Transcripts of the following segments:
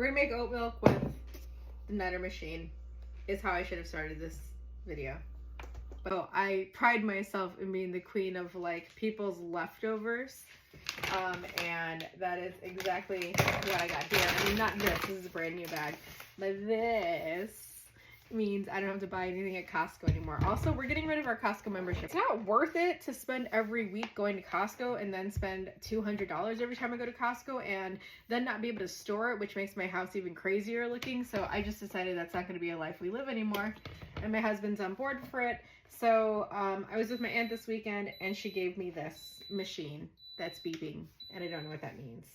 We're gonna make oat milk with the nutter machine, is how I should have started this video. But I pride myself in being the queen of like people's leftovers. And that is exactly what I got here. I mean, not this is a brand new bag, but this means I don't have to buy anything at Costco anymore. Also, we're getting rid of our Costco membership. It's not worth it to spend every week going to Costco and then spend $200 every time I go to Costco and then not be able to store it, which makes my house even crazier looking. So I just decided that's not going to be a life we live anymore, and my husband's on board for it. So I was with my aunt this weekend and she gave me this machine that's beeping, and I don't know what that means.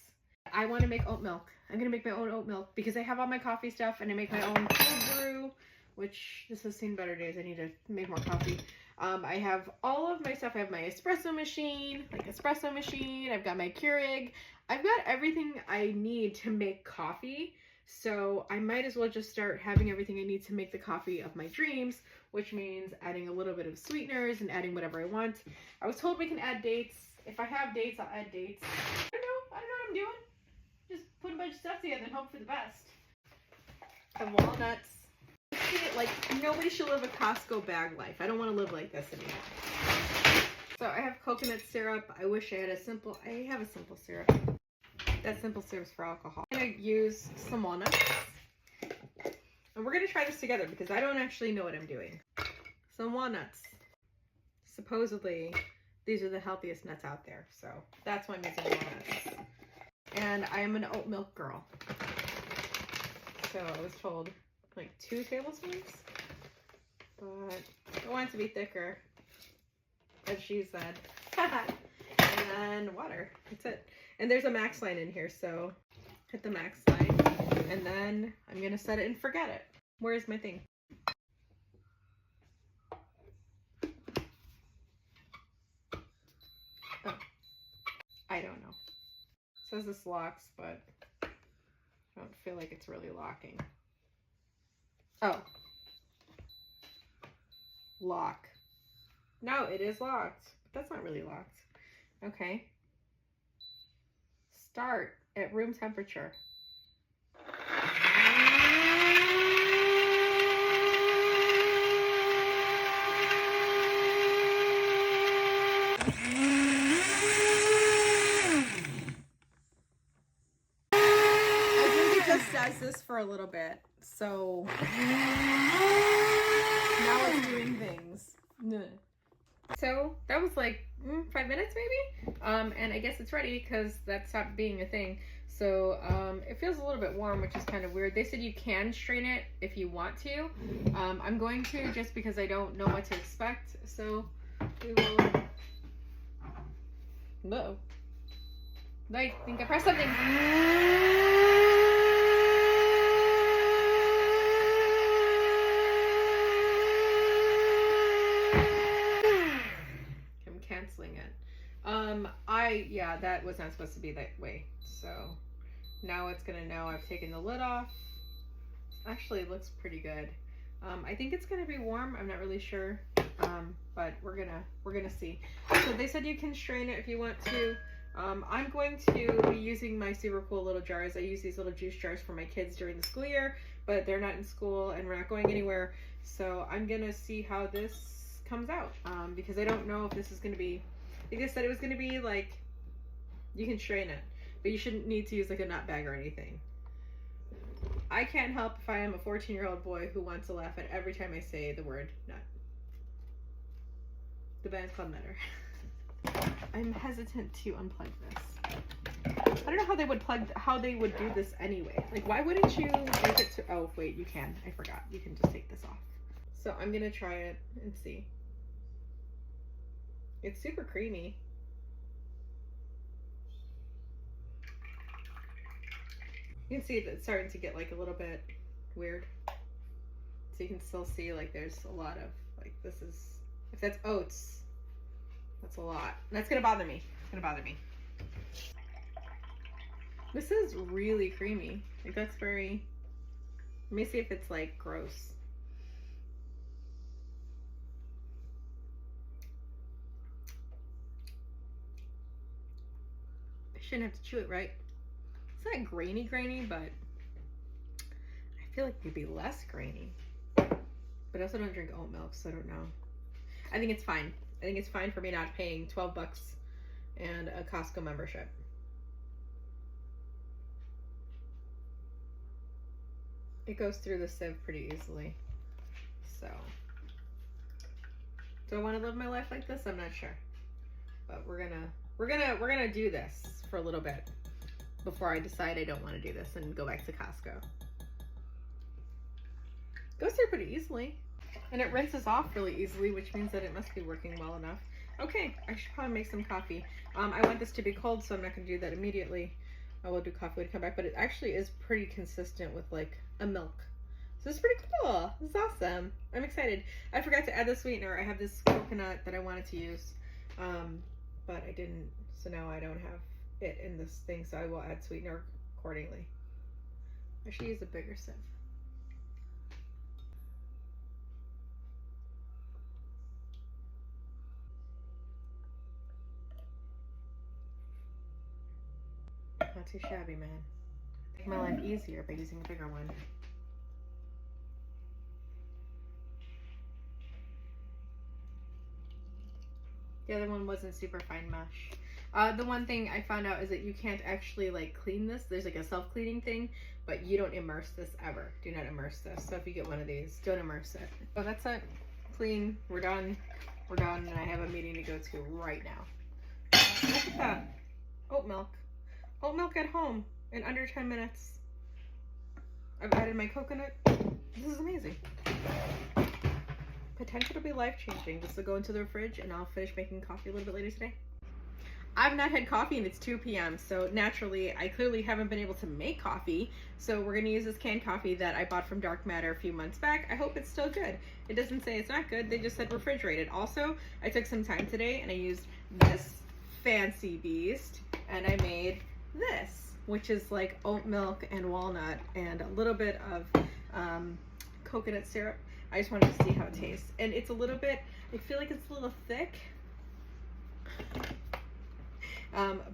I want to make oat milk. I'm going to make my own oat milk because I have all my coffee stuff and I make my own cold brew, which this has seen better days. I need to make more coffee. I have all of my stuff. I have my espresso machine, I've got my Keurig. I've got everything I need to make coffee. So I might as well just start having everything I need to make the coffee of my dreams, which means adding a little bit of sweeteners and adding whatever I want. I was told we can add dates. If I have dates, I'll add dates. I don't know what I'm doing. Just put a bunch of stuff together and hope for the best. And walnuts. Like, nobody should live a Costco bag life. I don't want to live like this anymore. So I have coconut syrup. I wish I had a simple, I have a simple syrup. That simple syrup's for alcohol. I'm going to use some walnuts. And we're going to try this together because I don't actually know what I'm doing. Some walnuts. Supposedly, these are the healthiest nuts out there. So that's why I'm using walnuts. And I'm an oat milk girl. So I was told like 2 tablespoons. But I want it to be thicker, as she said. And then water. That's it. And there's a max line in here, so hit the max line. And then I'm going to set it and forget it. Where's my thing? Oh, I don't know. It says this locks, but I don't feel like it's really locking. Oh. Lock. No, it is locked. But that's not really locked. Okay. Start at room temperature. I think it just does this for a little bit. So now it's doing things. So that was like 5 minutes maybe, and I guess it's ready because that stopped being a thing. So it feels a little bit warm, which is kind of weird. They said you can strain it if you want to. I'm going to, just because I don't know what to expect. So we will. No, I think I pressed something. Canceling it. Yeah, that was not supposed to be that way. So now it's gonna know I've taken the lid off. Actually, it looks pretty good. I think it's gonna be warm. I'm not really sure, but we're gonna see. So they said you can strain it if you want to. I'm going to be using my super cool little jars. I use these little juice jars for my kids during the school year, but they're not in school and we're not going anywhere. So I'm gonna see how this comes out, because I don't know if this is going to be, I think they said it was going to be like, you can strain it, but you shouldn't need to use like a nut bag or anything. I can't help if I am a 14-year-old boy who wants to laugh at every time I say the word nut. The band's called Nutter. I'm hesitant to unplug this. I don't know how they would do this anyway. Like, why wouldn't you make it to, oh wait, you can. I forgot. You can just take this off. So I'm gonna try it and see. It's super creamy. You can see that it's starting to get like a little bit weird. So you can still see like there's a lot of like, this is, if that's oats, that's a lot. And that's gonna bother me. It's gonna bother me. This is really creamy. Like, that's very, let me see if it's like gross. I shouldn't have to chew it, right? It's not grainy, but feel like it'd be less grainy. But I also don't drink oat milk, so I don't know. I think it's fine. I think it's fine for me not paying $12 and a Costco membership. It goes through the sieve pretty easily. So, do I want to live my life like this? I'm not sure. But we're gonna do this for a little bit before I decide I don't want to do this and go back to Costco. Goes through pretty easily. And it rinses off really easily, which means that it must be working well enough. Okay, I should probably make some coffee. I want this to be cold, so I'm not going to do that immediately. I will do coffee when I come back, but it actually is pretty consistent with like a milk. So it's pretty cool. This is awesome. I'm excited. I forgot to add the sweetener. I have this coconut that I wanted to use, but I didn't. So now I don't have it in this thing, so I will add sweetener accordingly. I should use a bigger sieve. Not too shabby, man. Make my life easier by using a bigger one. The other one wasn't super fine mesh. The one thing I found out is that you can't actually like clean this. There's like a self-cleaning thing, but you don't immerse this ever. Do not immerse this. So if you get one of these, don't immerse it. Oh, that's it. Clean. We're done. We're done, and I have a meeting to go to right now. Look at that. Oat milk. Oat milk at home in under 10 minutes. I've added my coconut. This is amazing. Potential to be life-changing. This will go into the fridge and I'll finish making coffee a little bit later today. I've not had coffee and it's 2 p.m. So naturally, I clearly haven't been able to make coffee. So we're going to use this canned coffee that I bought from Dark Matter a few months back. I hope it's still good. It doesn't say it's not good. They just said refrigerated. Also, I took some time today and I used this fancy beast and I made this, which is like oat milk and walnut and a little bit of coconut syrup. I just wanted to see how it tastes. And it's a little bit, I feel like it's a little thick,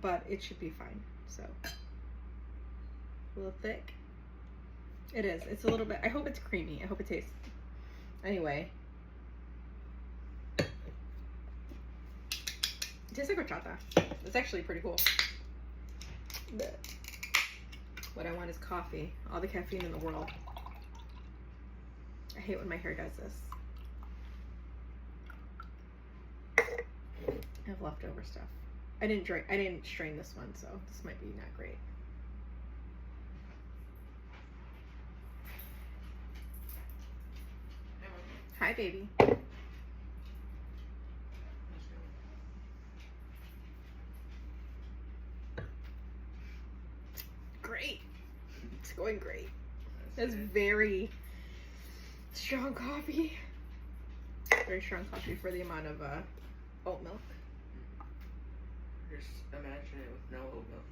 but it should be fine. So, a little thick. It is. It's a little bit, I hope it's creamy. I hope it tastes. Anyway. It tastes like horchata. It's actually pretty cool. But what I want is coffee. All the caffeine in the world. I hate when my hair does this. I have leftover stuff. I didn't strain this one, so this might be not great. Hi, baby. Great. It's going great. That's very strong coffee. Very strong coffee for the amount of oat milk. Just imagine it with no oat milk.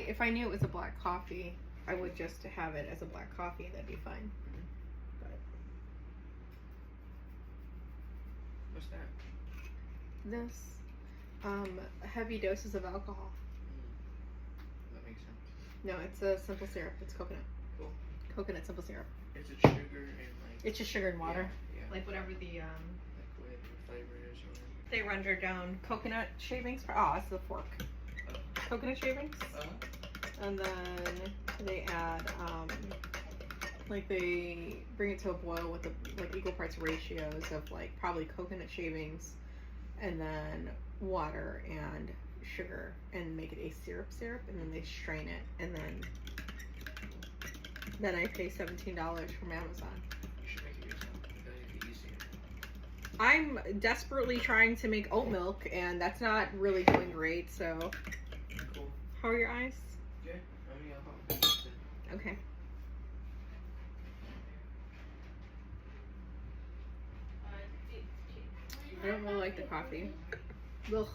If I knew it was a black coffee, I would just have it as a black coffee. That'd be fine. But what's that? This heavy doses of alcohol. That makes sense. No, it's a simple syrup. It's coconut. Cool. Coconut simple syrup. Is it sugar and like? It's just sugar and water. Yeah. Like whatever the Like whatever the flavor is. Or they render down coconut shavings. Oh, it's the fork. Coconut shavings. And then they add like they bring it to a boil with like equal parts ratios of like probably coconut shavings and then water and sugar and make it a syrup and then they strain it and then I pay $17 from Amazon. you should make it yourself. That'd be easier. I'm desperately trying to make oat milk and that's not really going great, so Cool. how are your eyes? Yeah. I mean, I'll Okay. I don't really like the coffee. Ugh.